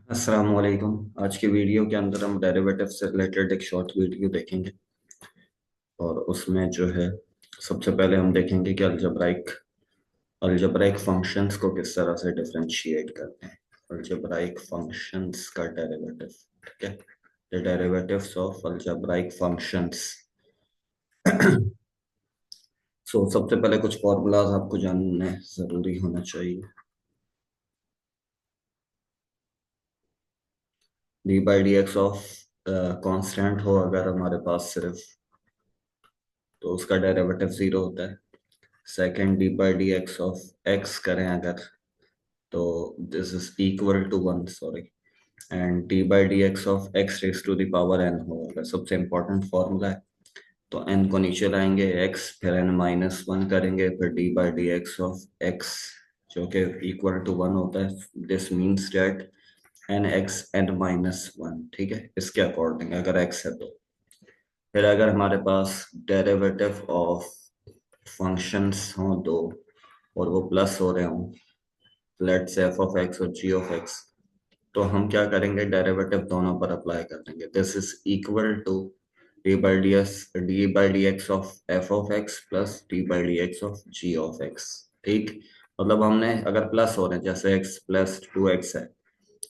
अस्सलाम वालेकुम। आज की वीडियो के अंदर हम डेरिवेटिव से रिलेटेड एक शॉर्ट वीडियो देखेंगे और उसमें जो है सबसे पहले हम देखेंगे कि अलजेब्राइक फंक्शंस को किस तरह से डिफरेंशिएट करते हैं। अलजेब्राइक फंक्शंस का डेरिवेटिव, ठीक है, the derivatives of algebraic functions. So सबसे पहले कुछ फॉर्मूलाज आपको जानने जरूरी होना चाहिए। D by d x of constant हो अगर हमारे पास सिर्फ, तो उसका डेरिवेटिव जीरो होता है। Second, d by d x of x करें अगर, तो this is equal to one, sorry. And d by d x of x raise to the power n हो अगर, सबसे इंपॉर्टेंट फॉर्मूला है। तो एन को नीचे लाएंगे, एक्स फिर एन माइनस वन करेंगे, फिर d by d x of x जो कि इक्वल टू वन होता है। This means that n x n minus one, ठीक है, इसके अकॉर्डिंग अगर एक्स है तो। फिर अगर हमारे पास डेरिवेटिव ऑफ फंक्शंस हों दो और वो प्लस हो रहे हों, let's say F of x और जी ऑफ एक्स, तो हम क्या करेंगे, डेरिवेटिव दोनों पर अप्लाई कर देंगे। This is equal to d by d x of f of x plus d by d x of g of x, ठीक। मतलब हमने अगर प्लस हो रहे हैं, जैसे एक्स प्लस टू एक्स है,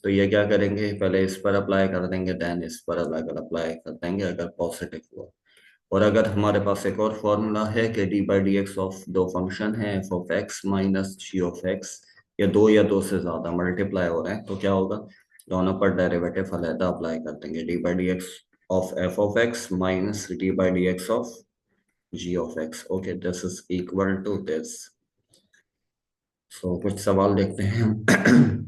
तो ये क्या करेंगे, पहले इस पर अप्लाई कर देंगे, देन इस पर अलग अप्लाई कर देंगे अगर पॉजिटिव हुआ। और अगर हमारे पास एक और फॉर्मूला है कि d by d x of दो फंक्शन है, f of x minus g of x, या दो से ज्यादा मल्टीप्लाई हो रहे हैं, तो क्या होगा, दोनों पर डेरिवेटिव अलहदा अप्लाई कर देंगे। D by d x of f of x minus d by d x of g of x. Okay, this is equal to this. So कुछ सवाल देखते हैं हम।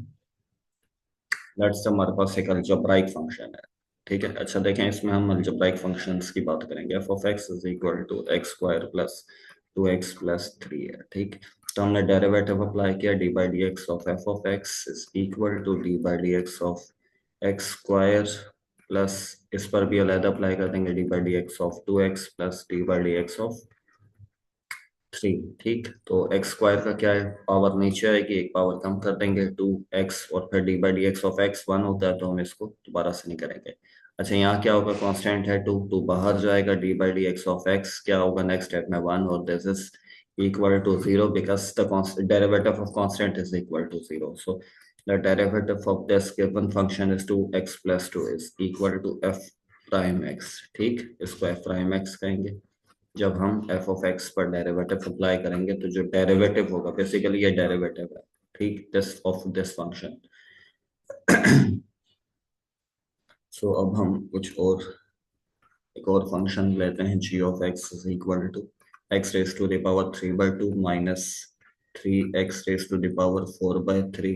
लेट्स हमारे पास एक अलजेब्राइक फंक्शन है, ठीक है। अच्छा देखें, इसमें हम अलजेब्राइक फंक्शंस की बात करेंगे। F of x is equal to x square plus two x plus three है, ठीक। तो हमने डेरिवेटिव अप्लाई किया, d by d x of f of x is equal to d by d x of x square plus, इस पर भी अलग apply कर देंगे, d by d x of two x plus d by d x of three, ठीक। तो x square का क्या है, पावर नीचे आएगी, एक पावर कम कर देंगे, टू एक्स, और फिर d by d x of x one होता है, तो हम इसको दोबारा से नहीं करेंगे। अच्छा, यहाँ क्या होगा, कांस्टेंट है टू, टू बाहर जाएगा, d by d x of x क्या होगा नेक्स्ट स्टेप में वन, और this is equal to zero because the derivative of constant is equal to zero. So the derivative of this given function is two x plus two is equal to f prime x, ठीक। इसको f prime x कहेंगे। जब हम f of x पर derivative apply करेंगे, तो जो derivative होगा, बेसिकली ये डेरिवेटिव है, ठीक, this of this function. So अब हम कुछ और, एक और फंक्शन लेते हैं, g of x is equal to x raise to the power three by two minus three x raise to the power four by three,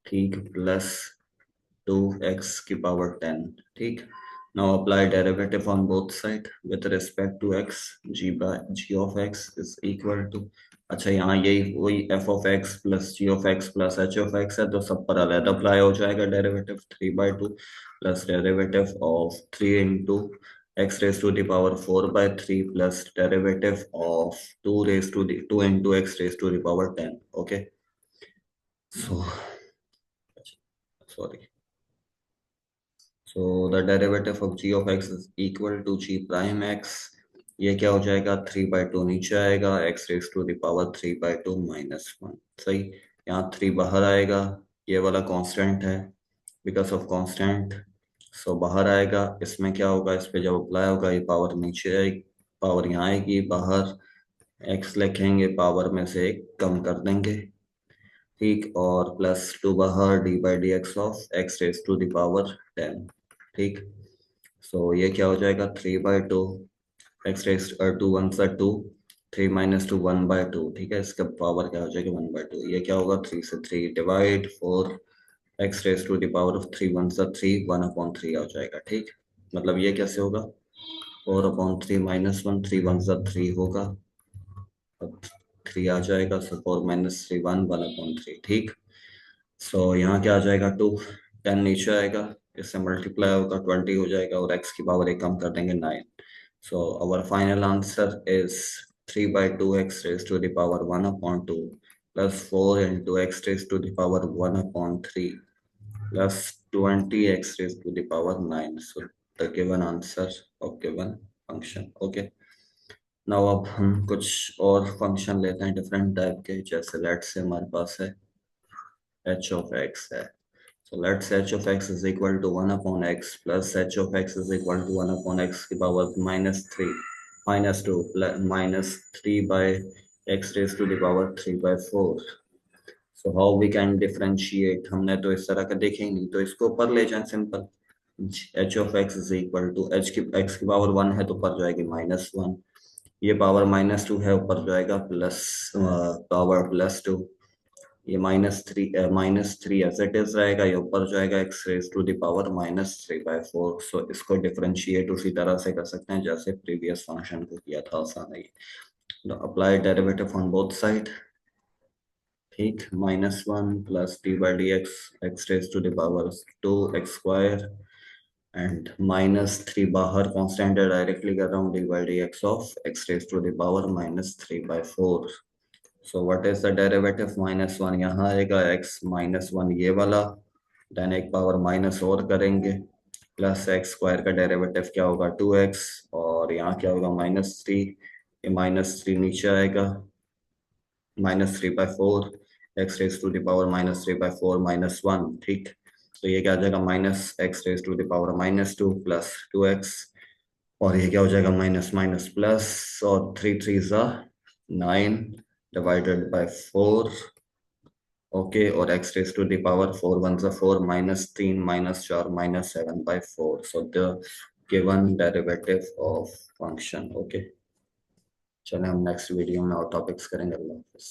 ठीक, प्लस टू एक्स की पावर टेन, ठीक। Now apply derivative on both side with respect to x, g of x is equal to, अच्छा यहाँ यही वही F of x plus g of x plus h of x है, तो सब पर अलग अप्लाई हो जाएगा derivative, three by two plus derivative of three into x raise to the power four by three plus derivative of two raise to the two into x raise to the power ten. Okay, so sorry, so the derivative of g of x is equal to g prime x, ये क्या हो जाएगा, three by two नीचे आएगा, x raise to the power three by two minus one, सही। यहाँ three बाहर आएगा, ये वाला कांस्टेंट है, बिकॉज ऑफ कांस्टेंट, सो बाहर आएगा। इसमें क्या होगा, इस पे जब अप्लाई होगा, ये पावर नीचे आएगी, पावर यहाँ आएगी, बाहर एक्स लिखेंगे, पावर में से एक कम कर देंगे, ठीक, और प्लस टू बाहर, d by d x of x raise to the power ten, ठीक। सो ये क्या हो जाएगा, three by two x raise to one सा two, three minus two one by two, ठीक है, इसका पावर क्या हो जाएगा, वन बाई टू। ये क्या होगा, थ्री से three divide, four x raise to the power of three one सा थ्री, वन अपॉन थ्री हो जाएगा, ठीक। मतलब ये कैसे होगा, four upon three minus one, three one सा थ्री होगा, अब थ्री आ जाएगा, so four minus three one, one upon three, ठीक। सो यहाँ क्या आ जाएगा, टू, टेन नीचे आएगा, इससे मल्टीप्लाई होगा, ट्वेंटी हो जाएगा, और एक्स की पावर एक कम कर देंगे, nine. So our final answer is three by two x raise to the power one upon two plus four into x raise to the power one upon three plus 20x raised to the power 9. So the given answer of given function. Okay. Now अब हम कुछ और function लेते हैं different type के, जैसे let's say हमारे पास है h of x है. So let's say h of x is equal to 1 upon x plus h of x is equal to 1 upon x की power minus 3 minus 2 plus minus 3 by x raised to the power 3 by 4. So how we can differentiate, हमने तो इस तरह का देखे ही नहीं, तो इसको ऊपर ले जाएं simple. h of x is equal to x की पावर 1 है तो ऊपर जाएगी -1, ये पावर -2 है ऊपर जाएगा प्लस पावर +2, ये -3 एज इट इज रहेगा, ये ऊपर जाएगा x raise to the power -3/4. So इसको डिफरेंशिएट उसी तरह से कर सकते हैं जैसे प्रीवियस फंक्शन को किया था, आसान है. Apply derivative on both side. ठीक, -1 plus d by d x raise to the power 2x² and -3 बाहर कांस्टेंट है, डायरेक्टली कर रहा हूँ, d by d x of x raise to the power -3/4. So what is the derivative? -1 यहाँ आएगा, x -1 ये वाला, देन एक पावर माइनस और करेंगे, प्लस x² का डेरिवेटिव क्या होगा 2x, और यहाँ क्या होगा -3, ये -3 नीचे आएगा, -3/4, x raise to the power -3/4 -1. ठीक, तो ये क्या हो जाएगा -x raise to the power -2 plus 2x, और ये क्या हो जाएगा माइनस माइनस प्लस, और 3 3 ज़ा 9 डिवाइडेड बाय 4. ओके, और x raise to the power 4 1 ज़ा 4, -3 -4 -7/4. So the given derivative of function. Okay, चलें हम नेक्स्ट वीडियो में और टॉपिक्स करेंगे. अल्लाह हाफिज़.